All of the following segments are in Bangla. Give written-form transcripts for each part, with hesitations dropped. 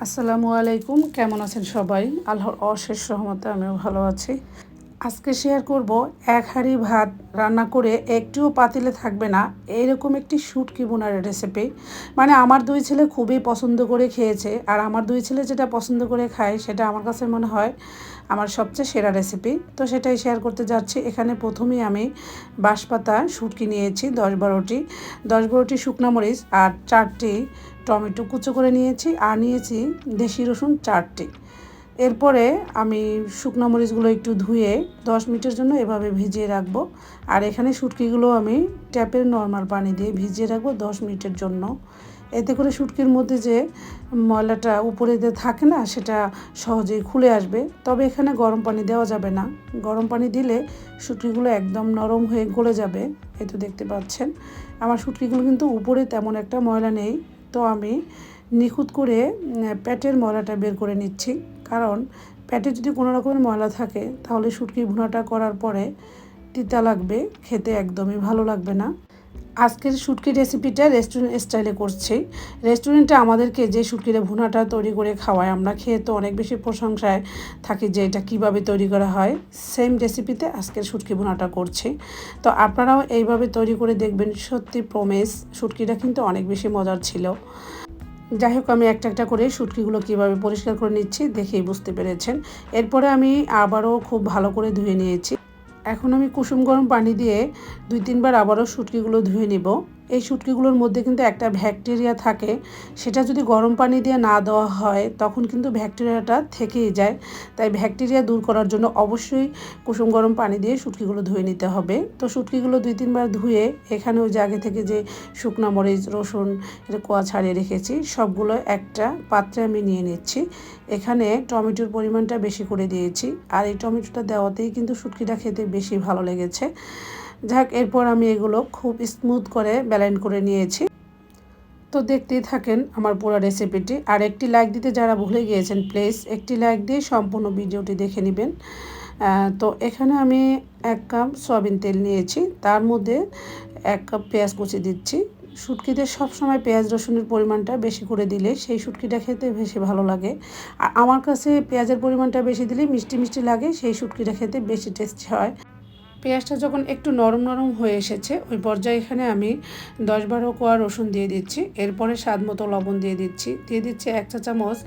আসসালামু আলাইকুম, কেমন আছেন সবাই? আল্লাহর অশেষ রহমতে আমিও ভালো আছি। আজকে শেয়ার করব এক হাঁড়ি ভাত রান্না করে একটুও পাতিলে থাকবে না এরকম একটি শুটকি বোনার রেসিপি। মানে আমার দুই ছেলে খুবই পছন্দ করে খেয়েছে, আর আমার দুই ছেলে যেটা পছন্দ করে খায় সেটা আমার কাছে মনে হয় আমার সবচেয়ে সেরা রেসিপি। তো সেটাই শেয়ার করতে যাচ্ছি। এখানে প্রথমেই আমি বাঁশপাতা শুটকি নিয়েছি 10-12টি শুকনো মরিচ আর 4টি টমেটো কুচো করে নিয়েছি, আর নিয়েছি দেশি রসুন 4টি। এরপরে আমি শুকনো মরিচগুলো একটু ধুয়ে 10 মিনিটের জন্য এভাবে ভিজিয়ে রাখবো। আর এখানে শুটকিগুলো আমি ট্যাপের নর্মাল পানি দিয়ে ভিজিয়ে রাখবো 10 মিনিটের জন্য। এতে করে শুটকির মধ্যে যে ময়লাটা উপরে যে থাকে না, সেটা সহজেই খুলে আসবে। তবে এখানে গরম পানি দেওয়া যাবে না, গরম পানি দিলে শুটকিগুলো একদম নরম হয়ে গলে যাবে। এই তো দেখতে পাচ্ছেন আমার শুটকিগুলো কিন্তু উপরে তেমন একটা ময়লা নেই। তো আমি নিখুঁত করে পেটের ময়লাটা বের করে নিচ্ছি, কারণ পেটে যদি কোনো রকমের ময়লা থাকে তাহলে শুটকি ভুনাটা করার পরে তিতা লাগবে, খেতে একদমই ভালো লাগবে না। আজকের শুটকির রেসিপিটা রেস্টুরেন্ট স্টাইলে করছি। রেস্টুরেন্টে আমাদেরকে যে শুটকির ভুনাটা তৈরি করে খাওয়ায়, আমরা খেয়ে তো অনেক বেশি প্রশংসায় থাকি যে এটা কীভাবে তৈরি করা হয়। সেম রেসিপিতে আজকের শুটকি ভুনাটা করছি। তো আপনারাও এইভাবে তৈরি করে দেখবেন, সত্যি প্রমিস শুটকিটা কিন্তু অনেক বেশি মজার ছিল। যাই হোক, আমি একটা একটা করে শুটকিগুলো কীভাবে পরিষ্কার করে নিচ্ছি দেখেই বুঝতে পেরেছেন। এরপরে আমি আবারও খুব ভালো করে ধুয়ে নিয়েছি। এখন আমি কুসুম গরম পানি দিয়ে 2-3 বার আবারও শুটকিগুলো ধুয়ে নিব। এই শুটকিগুলোর মধ্যে কিন্তু একটা ব্যাকটেরিয়া থাকে, সেটা যদি গরম পানি দিয়ে না দেওয়া হয় তখন কিন্তু ব্যাকটেরিয়াটা থেকেই যায়। তাই ব্যাকটেরিয়া দূর করার জন্য অবশ্যই কুসুম গরম পানি দিয়ে শুটকিগুলো ধুয়ে নিতে হবে। তো শুটকিগুলো 2-3 বার ধুয়ে এখানে ওই যে আগে থেকে যে শুকনো মরিচ রসুন কোয়া ছাড়িয়ে রেখেছি সবগুলো একটা পাত্রে আমি নিয়ে নিচ্ছি। এখানে টমেটোর পরিমাণটা বেশি করে দিয়েছি, আর এই টমেটোটা দেওয়াতেই কিন্তু শুটকিটা খেতে বেশি ভালো লেগেছে। যাক, এরপর আমি এগুলো খুব স্মুথ করে ব্লেন্ড করে নিয়েছি। তো দেখতেই থাকেন আমার পুরো রেসিপিটি। আর একটি লাইক দিতে যারা ভুলে গিয়েছেন প্লিজ একটি লাইক দিয়ে সম্পূর্ণ ভিডিওটি দেখে নেবেন। তো এখানে আমি 1 কাপ সয়াবিন তেল নিয়েছি, তার মধ্যে 1 কাপ পেঁয়াজ কুচি দিচ্ছি। শুটকিতে সবসময় পেঁয়াজ রসুনের পরিমাণটা বেশি করে দিলে সেই শুটকিটা খেতে বেশি ভালো লাগে। আর আমার কাছে পেঁয়াজের পরিমাণটা বেশি দিলে মিষ্টি মিষ্টি লাগে, সেই শুটকিটা খেতে বেশি টেস্টি হয়। পেঁয়াজটা যখন একটু নরম নরম হয়ে এসেছে ওই পর্যায়ে এখানে আমি 10-12 কোয়া রসুন দিয়ে দিচ্ছি। এরপরে স্বাদ মতো লবণ দিয়ে দিচ্ছি। 1 চা চামচ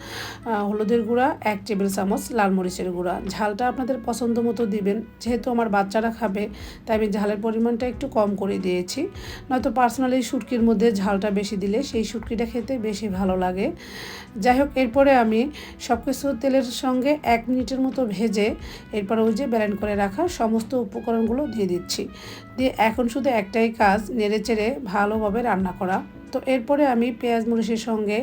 হলুদের গুঁড়া, 1 টেবিল চামচ লাল মরিচের গুঁড়া। ঝালটা আপনাদের পছন্দ মতো দিবেন, যেহেতু আমার বাচ্চারা খাবে তাই আমি ঝালের পরিমাণটা একটু কম করে দিয়েছি। নয়তো পার্সোনালি শুটকির মধ্যে ঝালটা বেশি দিলে সেই শুটকিটা খেতে বেশি ভালো লাগে। যাই হোক, এরপরে আমি সব কিছু তেলের সঙ্গে 1 মিনিটের মতো ভেজে এরপরে ওই যে ব্লেন্ড করে রাখা সমস্ত উপকরণগুলো দিয়ে দিচ্ছি। দিয়ে এখন শুধু একটাই কাজ, নেড়েচেড়ে ভালোভাবে রান্না করা। তো এরপরে আমি পেঁয়াজ মরিচের সঙ্গে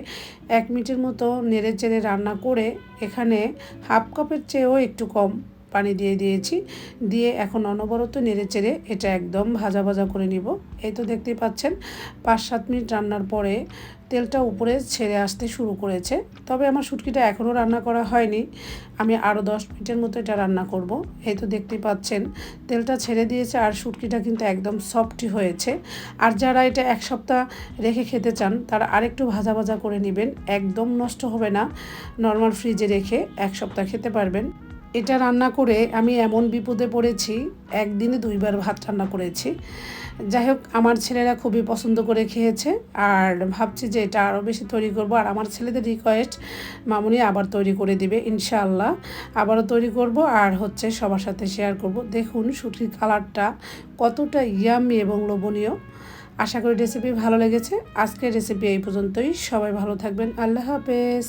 1 মিনিটের মতো নেড়েচেড়ে রান্না করে এখানে 1/2 কাপের চেয়েও একটু কম পানি দিয়ে দিয়েছি। দিয়ে এখন অনবরত নেড়েচেড়ে এটা একদম ভাজা ভাজা করে নিব। এই তো দেখতেই পাচ্ছেন 5-7 মিনিট রান্নার পরে তেলটা উপরে ছেড়ে আসতে শুরু করেছে। তবে আমার শুটকিটা এখনও রান্না করা হয়নি, আমি আরও 10 মিনিটের মতো এটা রান্না করব। এই তো দেখতেই পাচ্ছেন তেলটা ছেড়ে দিয়েছে, আর শুটকিটা কিন্তু একদম সফটই হয়েছে। আর যারা এটা 1 সপ্তাহ রেখে খেতে চান তারা আরেকটু ভাজা ভাজা করে নেবেন, একদম নষ্ট হবে না। নর্মাল ফ্রিজে রেখে 1 সপ্তাহ খেতে পারবেন। এটা রান্না করে আমি এমন বিপদে পড়েছি, একদিনে 2 বার ভাত রান্না করেছি। যাই হোক, আমার ছেলেরা খুবই পছন্দ করে খেয়েছে, আর ভাবছি যে এটা আরও বেশি তৈরি করব। আর আমার ছেলেদের রিকোয়েস্ট, মামুনি আবার তৈরি করে দিবে ইনশাআল্লাহ। আবারও তৈরি করব আর সবার সাথে শেয়ার করব। দেখুন শুটকির কালারটা কতটা ইয়ামি এবং লোভনীয়। আশা করি রেসিপি ভালো লেগেছে। আজকের রেসিপি এই পর্যন্তই। সবাই ভালো থাকবেন। আল্লাহ হাফেজ।